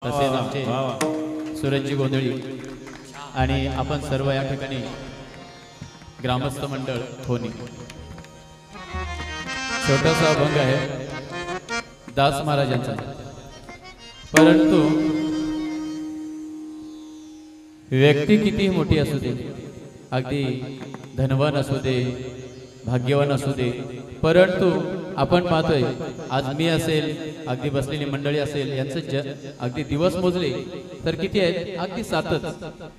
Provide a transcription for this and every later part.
तसेच आमचे सुरजजी गोंधळी आणि आपण सर्व या ठिकाणी ग्रामस्थ मंडळ होनी छोटासा अभंग आहे दास महाराजांचा। परंतु व्यक्ती किती मोठी असू दे, अगदी धनवान असू दे, भाग्यवान असू दे, परंतु आपण पाहतोय आज मी असेल, अगदी बसलेली मंडळी असेल, यांचं अगदी दिवस मोजले तर किती आहेत? अगदी 7च।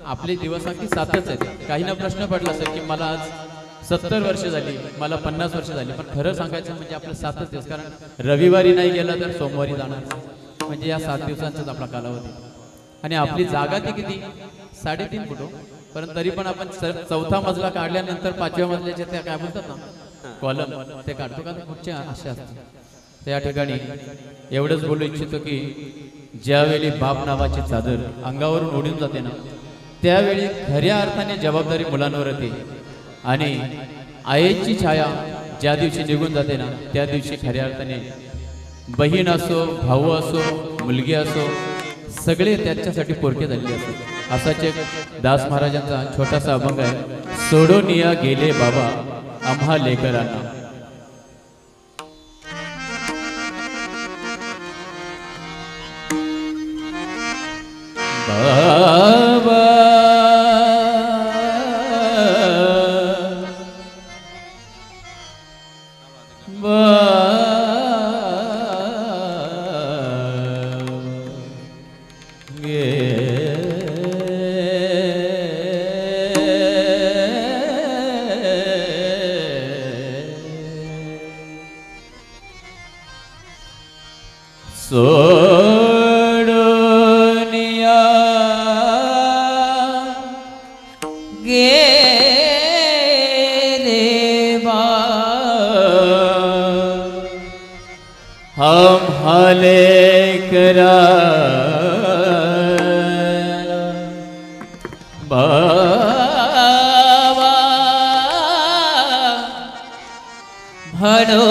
आपले दिवस अगदी 7च आहेत। काहींना प्रश्न पडला असेल की मला आज 70 वर्ष झाली, मला 50 वर्ष झाली, पण खरं सांगायचं म्हणजे आपलं 7च दिवस, कारण रविवारी नाही गेला तर सोमवारी जाणार, म्हणजे या 7 दिवसांचाच आपला कालावधी। आणि आपली जागा ती किती? 3.5 फूट, परंतु तरी पण आपण चौथा मजला काढल्यानंतर 5व्या मजल्याचे त्या काय बोलतात ना कॉलम, ते काढतो का कुठच्या असे असतात। त्या ठिकाणी एवढंच बोलू इच्छितो की ज्यावेळी बाप नावाची चादर अंगावरून उडून जाते ना, त्यावेळी खऱ्या अर्थाने जबाबदारी मुलांवर येते, आणि आईची छाया ज्या दिवशी निघून जाते ना, त्या दिवशी खऱ्या अर्थाने बहीण असो, भाऊ असो, मुलगी असो, सगळे त्याच्यासाठी पोरके झालेले असतात। असाच एक दास महाराजांचा छोटासा अभंग आहे, सोडून या गेले बाबा आम्हा लेकरांना। बाबा सोडुनिया गेले हम हाले करा बाबा भडो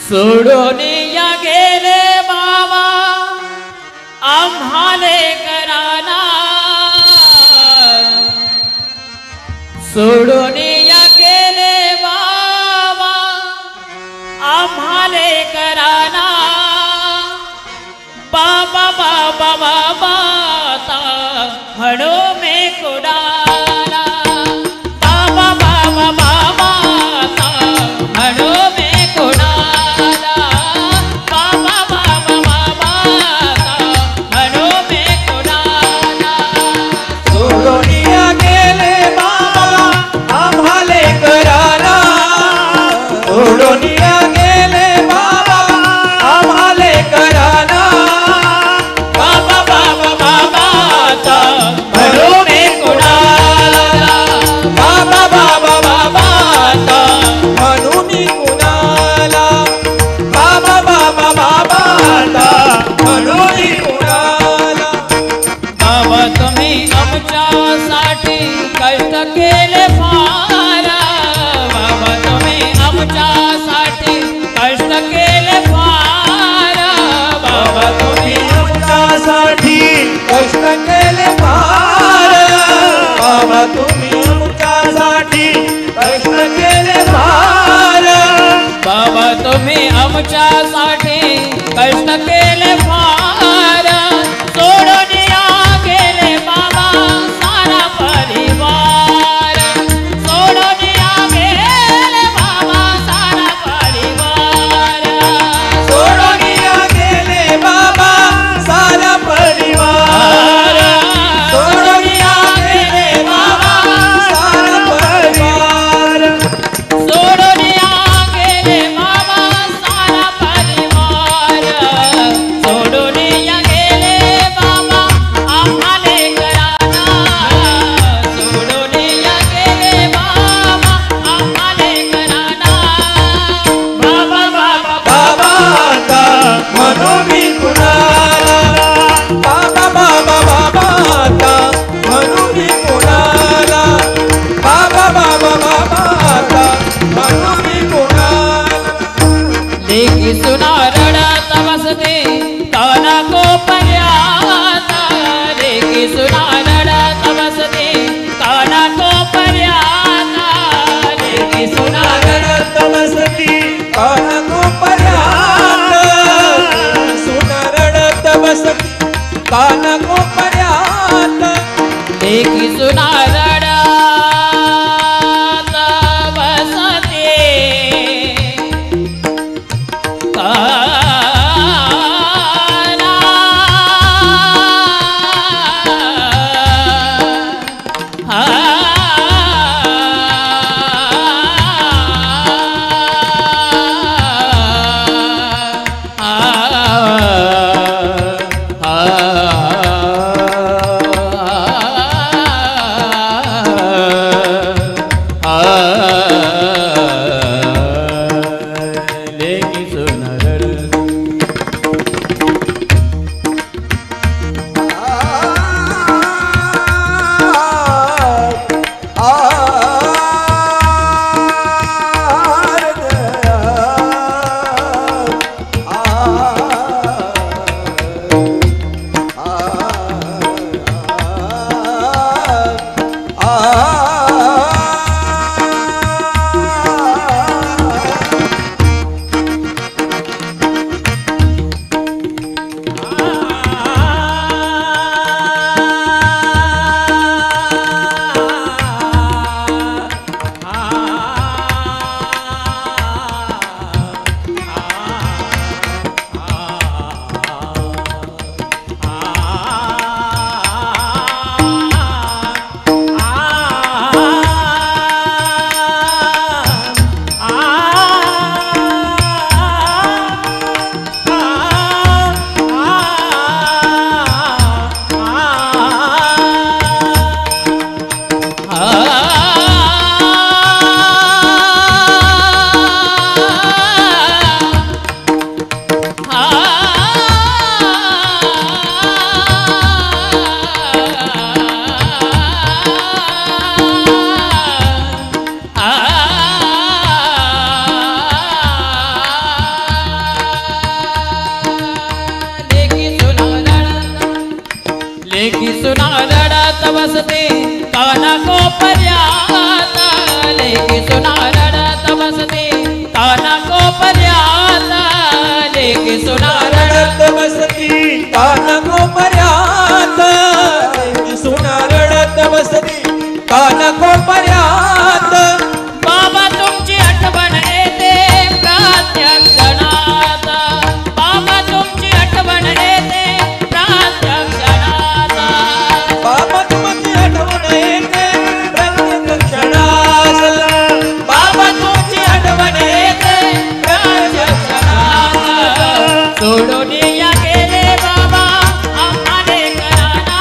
सोडून या गेले बाबा आम्हाले कराना, सोडून या गेले बाबा आम्हाले कराना, बाबा बाबा बाबा ता म्हणो मे कुडाला, बाबा बाबा बाबा ता म्हणो मे कुडाला, कष्ट केले फार बाबा, तुम्ही आमच्यासाठी कष्ट केले फार बाबा, तुम्ही आमच्यासाठी कष्ट केले फार बाबा, तुम्ही आमच्यासाठी कष्ट केले फार बाबा, तुम्ही आमच्यासाठी कष्ट केले फार, सोडून या गेले बाबा सारा परिवार, सोडून या गेले बाबा सारा परिवार, सोडून या गेले बाबा सारा परिवार, सोडून या गेले बाबा सारा परिवार, सोडून या गेले बाबा सारा परिवार, काना कोपऱ्यात लेकी सुना रडत बसते लेकी सुना रडत बसते काना कोपऱ्यात लेकी सुना रडत बसते काना कोपऱ्यात लेकी सुना रडत बसती काना कोपऱ्यात लेकी सुना रडत बसती काना कोपऱ्यात बाबा तुमची आठवण येते प्रत्यक्षणात बाबा तुमची आठवण येते प्रत्यक्षणात बाबा तुमची आठवण येते प्रत्येक क्षणात बाबा तुमची आठवण येते प्रत्यक्षणात सोडून या गेले बाबा आम्हाले कराना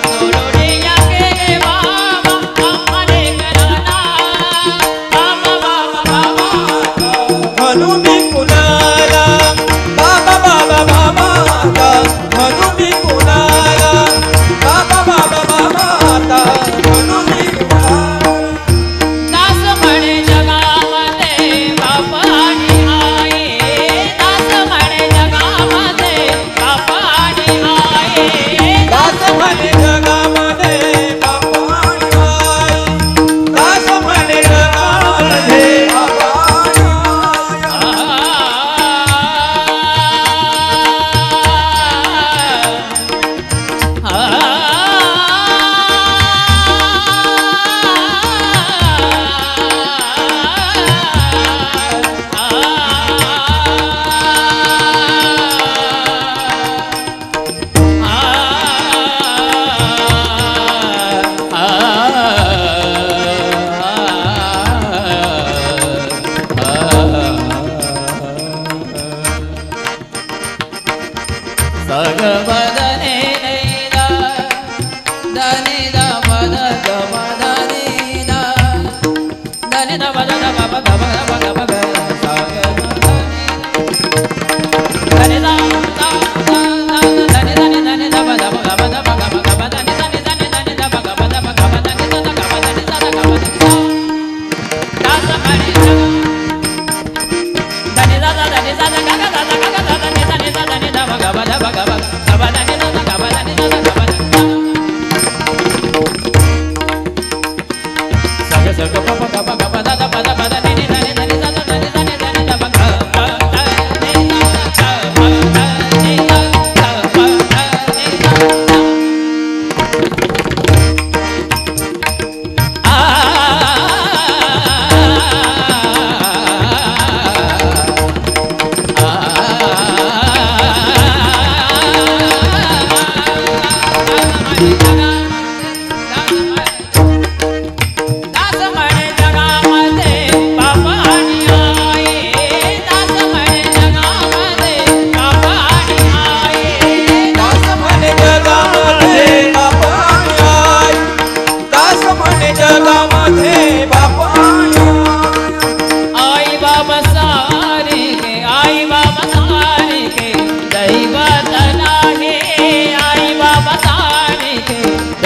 सोडून या गेले बाबा आम्हाले कराना बाबा बाबा बाबा म्हणून मी कुणाला बाबा बाबा बाबा म्हणून मी कुणाला बाबा बाबा बाबा म्हणून मी कुणाला दास म्हणे जगामध्ये बाप आणि आई दास म्हणे जगामध्ये बाप आणि आई दास म्हणे जगामध्ये बापा आणि आई दास म्हणे जगामध्ये बापा आणि आई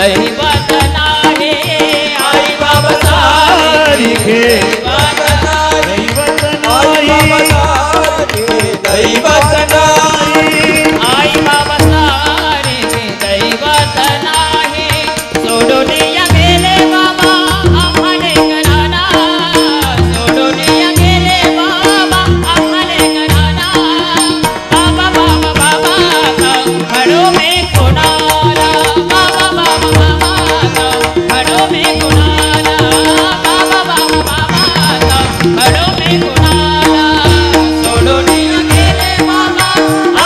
दैवत नाही आई बाबा सारखे दैवत नाही आई बाबा सारखे दैवत नाही आई बाबा सारखे दैवत नाही सोडून या गेले बाबा आम्हाले घराना सोडून या गेले बाबा आम्हाले घराना बाबा बाबा बाबा खडो में कोणाला बाबा बाबा बाबा खडो में कोणाला बाबा बाबा बाबा खडो में कोणाला सोडून या गेले बाबा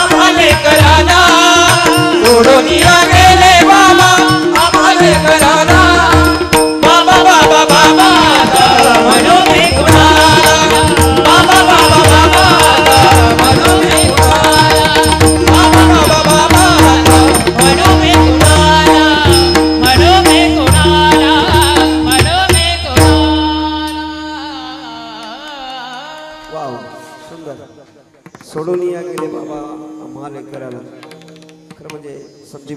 आम्हाले कराना सोडून या गेले बाबा आम्हाले कराना बाबा बाबा बाबा म्हणू मी कुणाला बाबा बाबा बाबा म्हणू मी कुणाला बाबा बाबा बाबा म्हणू मी कुणाला म्हणू मी कुणाला म्हणू मी कुणाला वाव सुंदर सोडून या गेले बाबा आम्हाला करायला खरं म्हणजे संदीप